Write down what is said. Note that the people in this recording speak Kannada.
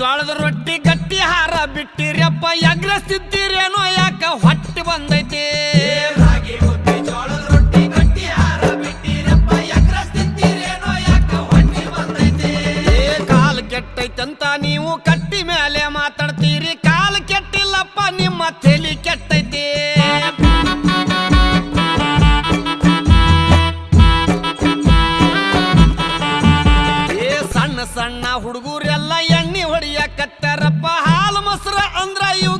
ಜೋಳದ ರೊಟ್ಟಿ ಗಟ್ಟಿ ಹಾರ ಬಿಟ್ಟಿರಪ್ಪ ಎಗ್ರಸ್ತಿದ್ದೀರೇನೋ ಯಾಕ ಹೊಟ್ಟೆ ಬಂದೈತಿ ರಾಗಿ ಮುದ್ದೆ ಜೋಳದ ರೊಟ್ಟಿ ಗಟ್ಟಿ ಹಾರ ಬಿಟ್ಟಿರಪ್ಪ ಎಗ್ರಸ್ತಿದ್ದೀರೇನೋ ಯಾಕ ಹೊಟ್ಟೆ ಬಂದೈತಿ ಕಾಲು ಕೆಟ್ಟೈತಂತ ನೀವು ಕಟ್ಟಿ ಮೇಲೆ ಮಾತಾಡ್ತೀರಿ ಕಾಲು ಕೆಟ್ಟಿಲ್ಲಪ್ಪ ನಿಮ್ಮ ತಲೆ ಕೆಟ್ಟೈತಿ ಸಣ್ಣ ಹುಡುಗರೆಲ್ಲ ಎಣ್ಣೆ ಹೊಡಿಯಕತ್ತಾರಪ್ಪ ಹಾಲು ಮೊಸರ ಅಂದ್ರ ಇವ